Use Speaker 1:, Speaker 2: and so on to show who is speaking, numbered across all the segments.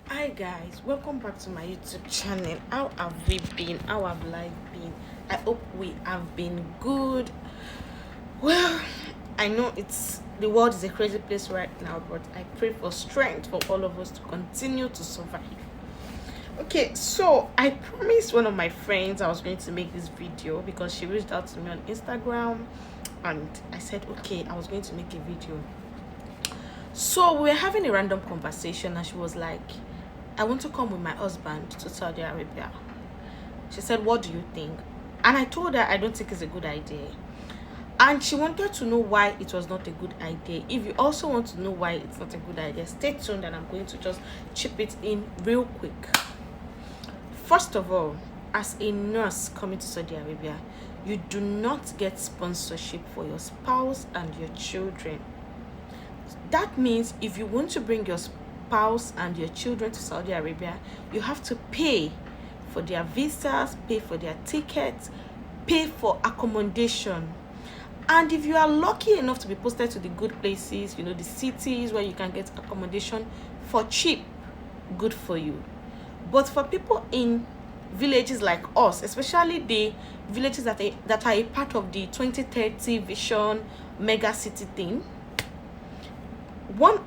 Speaker 1: Hi guys, welcome back to my YouTube channel. How have we been? How have life been? I hope we have been good. Well, I know it's the world is a crazy place right now, but I pray for strength for all of us to continue to survive. Okay, so I promised one of my friends I was going to make this video because she reached out to me on Instagram, and I said okay, I was going to make a video. So we were having a random conversation, and she was like, I want to come with my husband to Saudi Arabia. She said, what do you think? And I told her I don't think it's a good idea. And she wanted to know why it was not a good idea. If you also want to know why it's not a good idea, stay tuned and I'm going to just chip it in real quick. First of all, as a nurse coming to Saudi Arabia, you do not get sponsorship for your spouse and your children. That means if you want to bring your spouse and your children to Saudi Arabia, you have to pay for their visas, pay for their tickets, pay for accommodation. And if you are lucky enough to be posted to the good places, the cities where you can get accommodation for cheap, good for you. But for people in villages like us, especially the villages that are a part of the 2030 vision mega city thing, more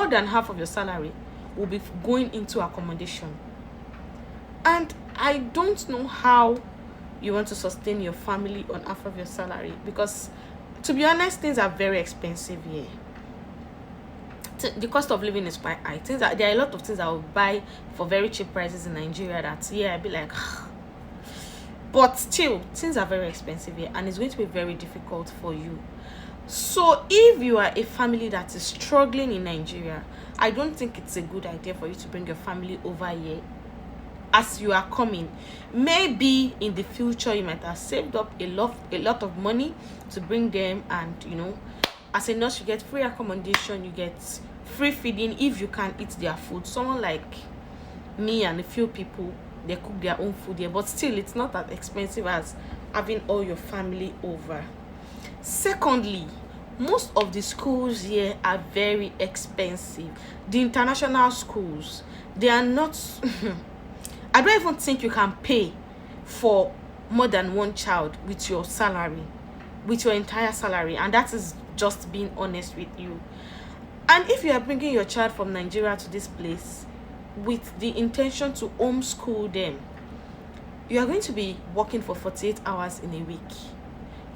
Speaker 1: than half of your salary will be going into accommodation. And I don't know how you want to sustain your family on half of your salary, because to be honest, things are very expensive here. The cost of living is quite high. There are a lot of things I will buy for very cheap prices in Nigeria that I'd be like but still things are very expensive here, and it's going to be very difficult for you. So if you are a family that is struggling in Nigeria, I don't think it's a good idea for you to bring your family over here as you are coming. Maybe in the future you might have saved up a lot of money to bring them, and as a nurse you get free accommodation, you get free feeding if you can eat their food. Someone like me and a few people, they cook their own food here, but still it's not as expensive as having all your family over. Secondly, most of the schools here are very expensive. The international schools, they are not I don't even think you can pay for more than one child with your salary, with your entire salary, and that is just being honest with you. And if you are bringing your child from Nigeria to this place with the intention to homeschool them, you are going to be working for 48 hours in a week.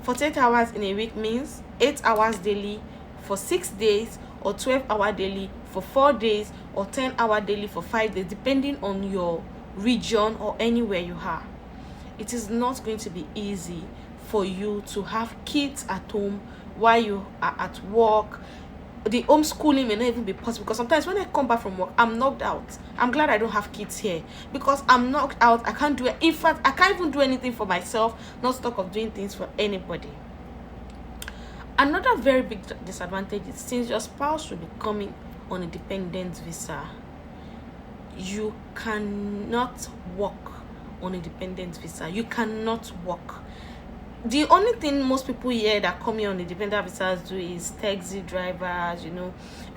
Speaker 1: 48 hours in a week means 8 hours daily for 6 days, or 12-hour daily for 4 days, or 10-hour daily for 5 days, depending on your region or anywhere you are. It is not going to be easy for you to have kids at home while you are at work. The homeschooling may not even be possible, because sometimes when I come back from work, I'm knocked out. I'm glad I don't have kids here, because I'm knocked out. I can't do it. In fact, I can't even do anything for myself, not talk of doing things for anybody. Another very big disadvantage is, since your spouse will be coming on a dependent visa, you cannot work on a dependent visa. You cannot work. The only thing most people here that come here on the dependent visas do is taxi drivers,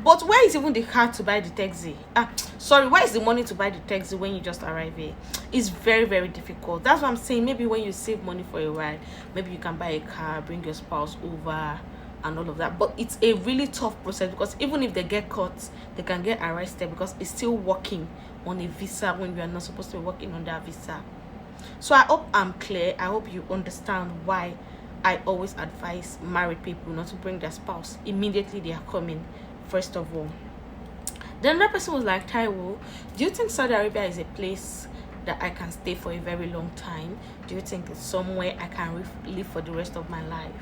Speaker 1: But where is even the car to buy the taxi? Where is the money to buy the taxi when you just arrive here? It's very, very difficult. That's what I'm saying. Maybe when you save money for a while, maybe you can buy a car, bring your spouse over, and all of that. But it's a really tough process, because even if they get caught, they can get arrested, because it's still working on a visa when you are not supposed to be working on that visa. So I hope I'm clear. I hope you understand why I always advise married people not to bring their spouse immediately they are coming, first of all. Then another person was like, Taiwo, do you think Saudi Arabia is a place that I can stay for a very long time? Do you think it's somewhere I can live for the rest of my life?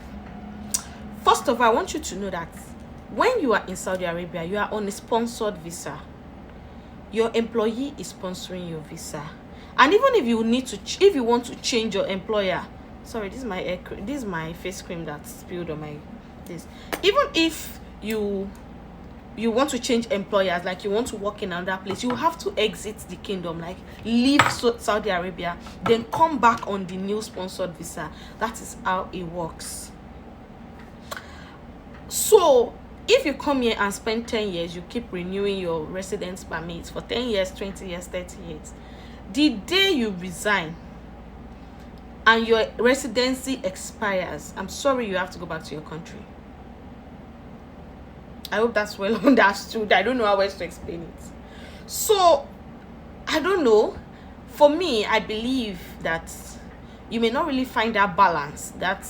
Speaker 1: First of all, I want you to know that when you are in Saudi Arabia, you are on a sponsored visa. Your employee is sponsoring your visa. And even if you want to change your employer, sorry, this is my face cream that spilled on my this. Even if you want to change employers, like you want to work in another place, you have to exit the kingdom, like leave Saudi Arabia, then come back on the new sponsored visa. That is how it works. So If you come here and spend 10 years, you keep renewing your residence permit for 10 years, 20 years, 30 years. The day you resign and your residency expires, I'm sorry, you have to go back to your country. I hope that's well understood. I don't know how else to explain it. So, I don't know. For me, I believe that you may not really find that balance that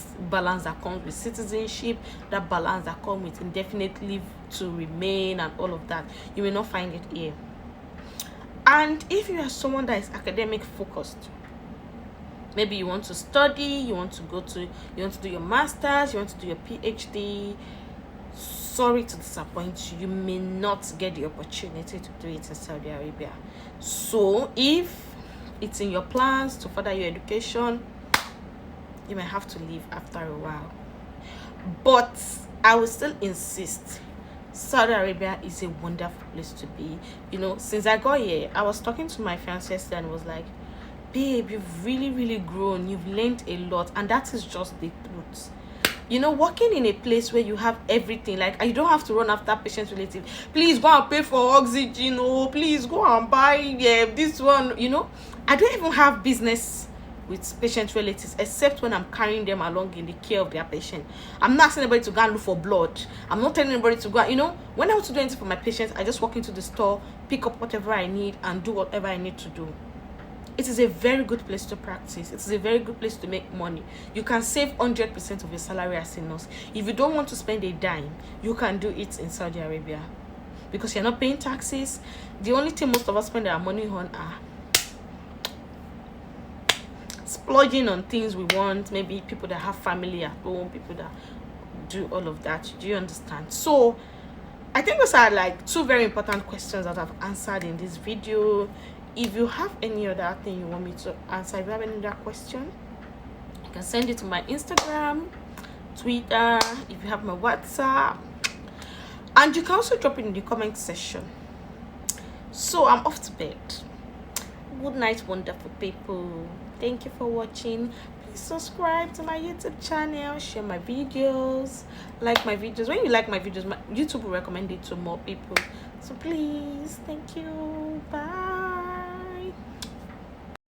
Speaker 1: comes with citizenship, that balance that comes with indefinite leave to remain and all of that. You may not find it here. And if you are someone that is academic focused, maybe you want to study, you want to do your masters, you want to do your PhD, sorry to disappoint you, you may not get the opportunity to do it in Saudi Arabia. So if it's in your plans to further your education, you may have to leave after a while. But I will still insist, Saudi Arabia is a wonderful place to be. Since I got here, I was talking to my fiance yesterday and was like, babe, you've really grown, you've learned a lot, and that is just the truth. Working in a place where you have everything, like you don't have to run after patient relative, please go and pay for oxygen, please go and buy this one. I don't even have business with patient relatives except when I'm carrying them along in the care of their patient. I'm not asking anybody to go and look for blood. I'm not telling anybody to go. When I want to do anything for my patients, I just walk into the store, pick up whatever I need, and do whatever I need to do. It is a very good place to practice. It is a very good place to make money. You can save 100% of your salary as a nurse. If you don't want to spend a dime, you can do it in Saudi Arabia because you're not paying taxes. The only thing most of us spend our money on are splurging on things we want. Maybe people that have family at home, people that do all of that. Do you understand? So I think those are like two very important questions that I've answered in this video. If you have any other thing you want me to answer, if you have any other question, you can send it to my Instagram, Twitter, if you have my WhatsApp, and you can also drop it in the comment section. So I'm off to bed. Good night, wonderful people. Thank you for watching. Please subscribe to my YouTube channel, share my videos, like my videos. When you like my videos, YouTube will recommend it to more people. So please, thank you. Bye.